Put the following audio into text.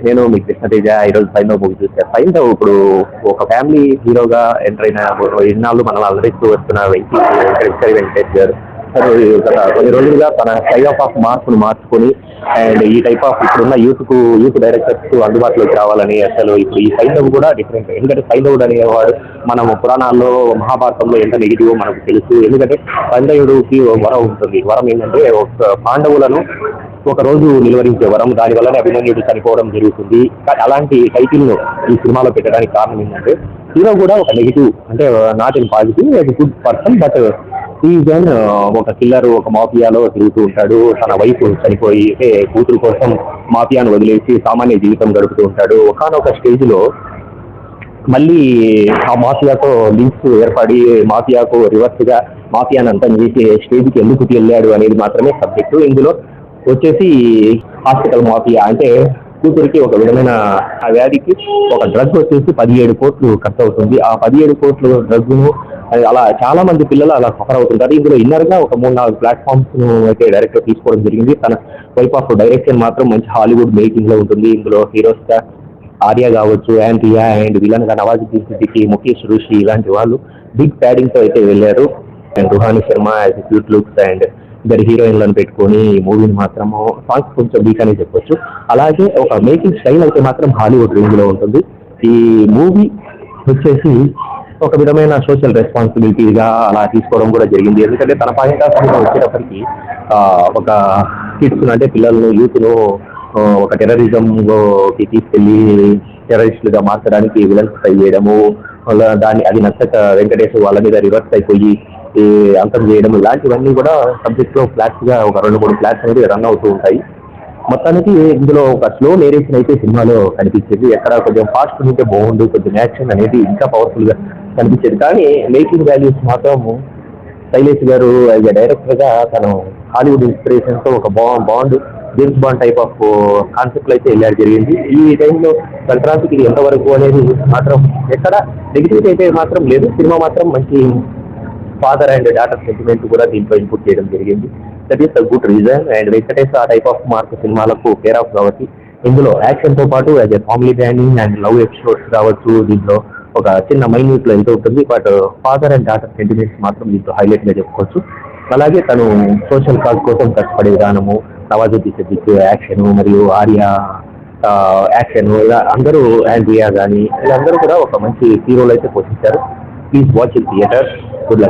నేను మీ కృష్ణతేజ. ఈరోజు సైంధవ్ మూవీ చూసాను. సైంధవ్ ఇప్పుడు ఒక ఫ్యామిలీ హీరోగా ఎంటర్ అయిన ఇన్నాళ్ళు మనం అలరిస్తూ వస్తున్న వ్యక్తి వెంకటేష్ గారు. తను గత కొన్ని రోజులుగా తన స్టైల్ ఆఫ్ మార్పును మార్చుకొని అండ్ ఈ టైప్ ఆఫ్ ఇప్పుడున్న యూత్ డైరెక్టర్స్ అందుబాటులోకి రావాలని అసలు ఇప్పుడు ఈ సైంధవ్ కూడా డిఫరెంట్. ఎందుకంటే సైంధవుడు అనేవాడు మనం పురాణాల్లో మహాభారతంలో ఎంత నెగిటివ్ మనకు తెలుసు. ఎందుకంటే సైంధవుడికి వరం ఉంటుంది. వరం ఏంటంటే ఒక పాండవులను ఒక రోజు నిలువరించే వరం. దానివల్లనే అభిమన్యుడు చనిపోవడం జరుగుతుంది. అలాంటి టైటిల్ను ఈ సినిమాలో పెట్టడానికి కారణం ఏంటంటే హీరో కూడా ఒక నెగిటివ్, అంటే not in positive, good person, but is an ఒక కిల్లర్, ఒక మాఫియాలో తిరుగుతూ ఉంటాడు. తన వైఫ్ చనిపోయి కూతురు కోసం మాఫియాను వదిలేసి సామాన్య జీవితం గడుపుతూ ఉంటాడు. ఒకానొక స్టేజ్లో మళ్ళీ ఆ మాఫియాతో లింక్స్ ఏర్పడి మాఫియాకు రివర్స్గా మాఫియాను అంతా చేసే స్టేజ్కి ఎందుకు వెళ్ళాడు అనేది మాత్రమే సబ్జెక్టు. ఇందులో వచ్చేసి హాస్పిటల్ మాఫియా అంటే కూతురికి ఒక విధమైన ఆ వ్యాధికి ఒక డ్రగ్ వచ్చేసి 17 కోట్లు ఖర్చు అవుతుంది. ఆ 17 కోట్ల డ్రగ్ను అలా చాలా మంది పిల్లలు అలా సఫర్ అవుతుంటారు. ఇందులో ఇన్నర్గా ఒక 3-4 ప్లాట్ఫామ్స్ అయితే డైరెక్టర్ తీసుకోవడం జరిగింది. తన వైప్ ఆఫ్ డైరెక్షన్ మాత్రం మంచి హాలీవుడ్ మేకింగ్ లో ఉంటుంది. ఇందులో హీరోస్గా ఆర్య కావచ్చు, యాండ్రియా, అండ్ విలన్ గా నవాజుద్దీన్ సిద్దికి, ముఖేష్ రుషి ఇలాంటి వాళ్ళు బిగ్ ప్యాడింగ్ తో అయితే వెళ్ళారు. And Ruhani Sharma as cute looks and ఇద్దరు హీరోయిన్లను పెట్టుకొని ఈ మూవీని మాత్రము సాంగ్స్ కొంచెం వీక్ అని చెప్పొచ్చు. అలాగే ఒక మేకింగ్ స్టైల్ అయితే మాత్రం హాలీవుడ్ రేంజ్ లో ఉంటుంది. ఈ మూవీ వచ్చేసి ఒక విధమైన సోషల్ రెస్పాన్సిబిలిటీగా అలా తీసుకోవడం కూడా జరిగింది. ఎందుకంటే తన పాయింట్ ఆఫ్ వ్యూలో వచ్చేటప్పటికి ఒక కిడ్స్ అంటే పిల్లలను యూత్ను ఒక టెర్రరిజంకి తీసుకెళ్లి టెర్రరిస్టులుగా మార్చడానికి విలన్స్ ట్రై చేయడము, దాన్ని అది నచ్చక వెంకటేష్ వాళ్ళ మీద రివర్స్ అయిపోయి అంతం చేయడం, ఇలాంటివన్నీ కూడా సబ్జెక్ట్ లో ఫ్లాట్స్ గా ఒక 2-3 ఫ్లాట్స్ అనేది రన్ అవుతూ ఉంటాయి. మొత్తానికి ఇందులో ఒక స్లో నేరేషన్ అయితే సినిమాలో కనిపించేది. ఎక్కడ కొంచెం ఫాస్ట్ ఉంటే బాగుండు, కొంచెం యాక్షన్ అనేది ఇంకా పవర్ఫుల్ గా కనిపించేది. కానీ మేకింగ్ వాల్యూస్ మాత్రం శైలేష్ గారు యాజ్ ఎ డైరెక్టర్ గా తను హాలీవుడ్ ఇన్స్పిరేషన్ తో ఒక bond, James bond type of concept అయితే వెళ్ళారు జరిగింది. ఈ టైంలో సంక్రాంతికి ఇది ఎంతవరకు అనేది మాత్రం ఎక్కడ నెగిటివిటీ అయితే మాత్రం లేదు. సినిమా మాత్రం మంచి ఫాదర్ అండ్ డాటర్ సెంటిమెంట్ కూడా దీంట్లో ఇన్పుట్ చేయడం జరిగింది. That is the good reason. And Venkatesh ఆ టైప్ ఆఫ్ మార్క్ సినిమాలకు కేర్ ఆఫ్ కాబట్టి ఇందులో యాక్షన్ తో పాటు as a family banding and love episodes కావచ్చు, దీంట్లో ఒక చిన్న మైన్యూట్ లో ఎంత ఉంటుంది, but father and daughter sentiments మాత్రం దీంట్లో హైలైట్ గా చెప్పుకోవచ్చు. అలాగే తను సోషల్ కాజ్ కోసం కష్టపడే విధానము, నవాజుద్దీన్ సిద్దిక్ యాక్షన్, మరియు ఆర్య యాక్షన్, ఇలా అందరూ యాండ్రియా కానీ వీళ్ళందరూ కూడా ఒక మంచి హీరోలు అయితే పోషించారు. Please watch in theatre. Good luck.